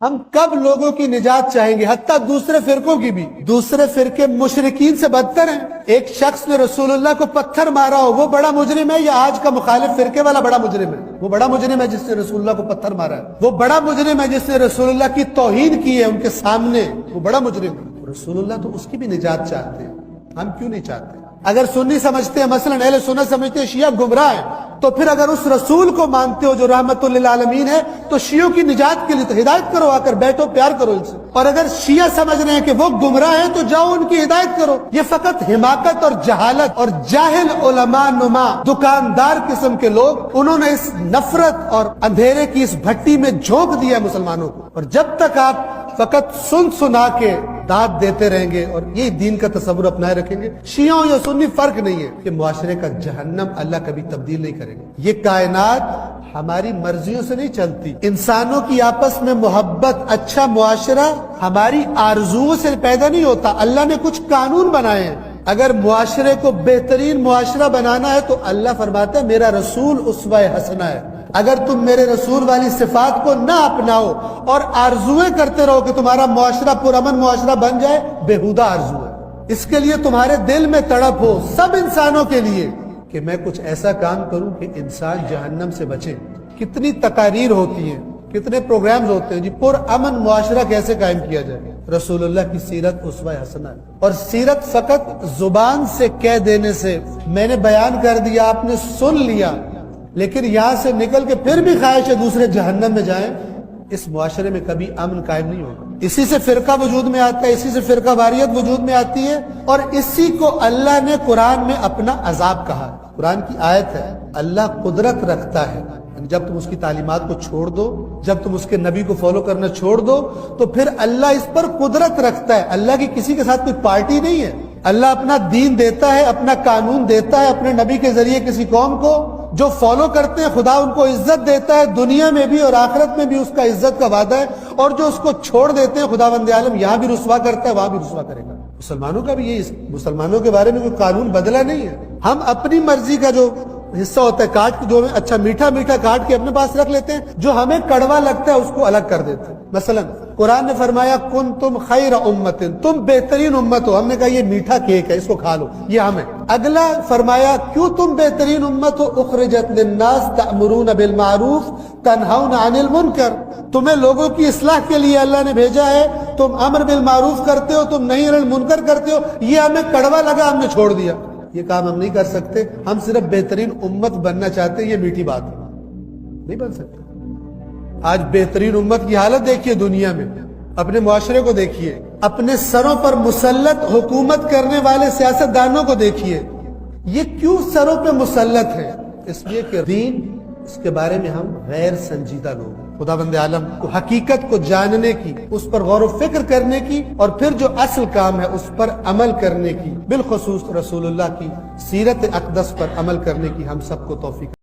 ہم کب لوگوں کی نجات چاہیں گے؟ حتیٰ دوسرے فرقوں کی بھی۔ دوسرے فرقے مشرکین سے بدتر ہیں۔ ایک شخص نے رسول اللہ کو پتھر مارا ہو، وہ بڑا مجرم ہے یا آج کا مخالف فرقے والا بڑا مجرم ہے؟ وہ بڑا مجرم ہے جس نے رسول اللہ کو پتھر مارا ہے۔ وہ بڑا مجرم ہے جس نے رسول اللہ کی توہین کی ہے ان کے سامنے، وہ بڑا مجرم ہے۔ رسول اللہ تو اس کی بھی نجات چاہتے ہیں، ہم کیوں نہیں چاہتے؟ اگر سنی سمجھتے ہیں، مثلا اہل سنت سمجھتے ہیں شیعہ گمراہ ہیں، تو پھر اگر اس رسول کو مانتے ہو جو رحمت للعالمین ہے تو شیعوں کی نجات کے لیے تو ہدایت کرو، آ کر بیٹھو، پیار کرو ان سے۔ اور اگر شیعہ سمجھ رہے ہیں کہ وہ گمراہ ہیں تو جاؤ ان کی ہدایت کرو۔ یہ فقط حماقت اور جہالت اور جاہل علماء نما دکاندار قسم کے لوگ، انہوں نے اس نفرت اور اندھیرے کی اس بھٹی میں جھونک دیا مسلمانوں کو۔ اور جب تک آپ فقط سنا کے داد دیتے رہیں گے اور یہی دین کا تصور اپنائے رکھیں گے، شیعوں یا سنی فرق نہیں ہے کہ معاشرے کا جہنم اللہ کبھی تبدیل نہیں کرے گا۔ یہ کائنات ہماری مرضیوں سے نہیں چلتی۔ انسانوں کی آپس میں محبت، اچھا معاشرہ ہماری آرزوؤں سے پیدا نہیں ہوتا، اللہ نے کچھ قانون بنائے ہیں۔ اگر معاشرے کو بہترین معاشرہ بنانا ہے تو اللہ فرماتا ہے میرا رسول اسوہ حسنہ ہے۔ اگر تم میرے رسول والی صفات کو نہ اپناؤ اور آرزویں کرتے رہو کہ تمہارا معاشرہ پرامن معاشرہ بن جائے، بےہودہ آرزو ہے۔ اس کے لیے تمہارے دل میں تڑپ ہو سب انسانوں کے لیے کہ میں کچھ ایسا کام کروں کہ انسان جہنم سے بچے۔ کتنی تقاریر ہوتی ہیں، کتنے پروگرامز ہوتے ہیں جی پرامن معاشرہ کیسے قائم کیا جائے۔ رسول اللہ کی سیرت اسوہ حسنہ ہے۔ اور سیرت فقط زبان سے کہہ دینے سے، میں نے بیان کر دیا، آپ نے سن لیا، لیکن یہاں سے نکل کے پھر بھی خواہش ہے دوسرے جہنم میں جائیں، اس معاشرے میں کبھی امن قائم نہیں ہوگا۔ اسی سے فرقہ وجود میں آتا ہے، اسی سے فرقہ واریت وجود میں آتی ہے، اور اسی کو اللہ نے قرآن میں اپنا عذاب کہا۔ قرآن کی آیت ہے، اللہ قدرت رکھتا ہے، جب تم اس کی تعلیمات کو چھوڑ دو، جب تم اس کے نبی کو فالو کرنا چھوڑ دو تو پھر اللہ اس پر قدرت رکھتا ہے۔ اللہ کی کسی کے ساتھ کوئی پارٹی نہیں ہے۔ اللہ اپنا دین دیتا ہے، اپنا قانون دیتا ہے اپنے نبی کے ذریعے کسی قوم کو، جو فالو کرتے ہیں خدا ان کو عزت دیتا ہے، دنیا میں بھی اور آخرت میں بھی اس کا عزت کا وعدہ ہے، اور جو اس کو چھوڑ دیتے ہیں خداوند عالم یہاں بھی رسوا کرتا ہے، وہاں بھی رسوا کرے گا۔ مسلمانوں کا بھی یہ، مسلمانوں کے بارے میں کوئی قانون بدلا نہیں ہے۔ ہم اپنی مرضی کا جو حصہ ہوتا ہے کاٹ کے، جو ہمیں اچھا میٹھا میٹھا کاٹ کے اپنے پاس رکھ لیتے ہیں، جو ہمیں کڑوا لگتا ہے اس کو الگ کر دیتے ہیں۔ مثلا قرآن نے فرمایا کنتم خیر امت، تم بہترین امت ہو، ہم نے کہا یہ میٹھا کیک ہے اس کو کھا لو، یہ ہمیں۔ اگلا فرمایا کیوں تم بہترین امت ہو، اخرجت للناس تأمرون بالمعروف تنہون عن المنکر، تمہیں لوگوں کی اصلاح کے لیے اللہ نے بھیجا ہے، تم امر بالمعروف کرتے ہو، تم نہی عن المنکر کرتے ہو، یہ ہمیں کڑوا لگا، ہم نے چھوڑ دیا۔ یہ کام ہم نہیں کر سکتے، ہم صرف بہترین امت بننا چاہتے ہیں، یہ میٹھی بات ہے، نہیں بن سکتے۔ آج بہترین امت کی حالت دیکھیے دنیا میں، اپنے معاشرے کو دیکھیے، اپنے سروں پر مسلط حکومت کرنے والے سیاستدانوں کو دیکھیے۔ یہ کیوں سروں پہ مسلط ہے؟ اس لیے کہ دین، اس کے بارے میں ہم غیر سنجیدہ لوگ ہیں۔ خداوند عالم کو حقیقت کو جاننے کی، اس پر غور و فکر کرنے کی، اور پھر جو اصل کام ہے اس پر عمل کرنے کی، بالخصوص رسول اللہ کی سیرت اقدس پر عمل کرنے کی ہم سب کو توفیق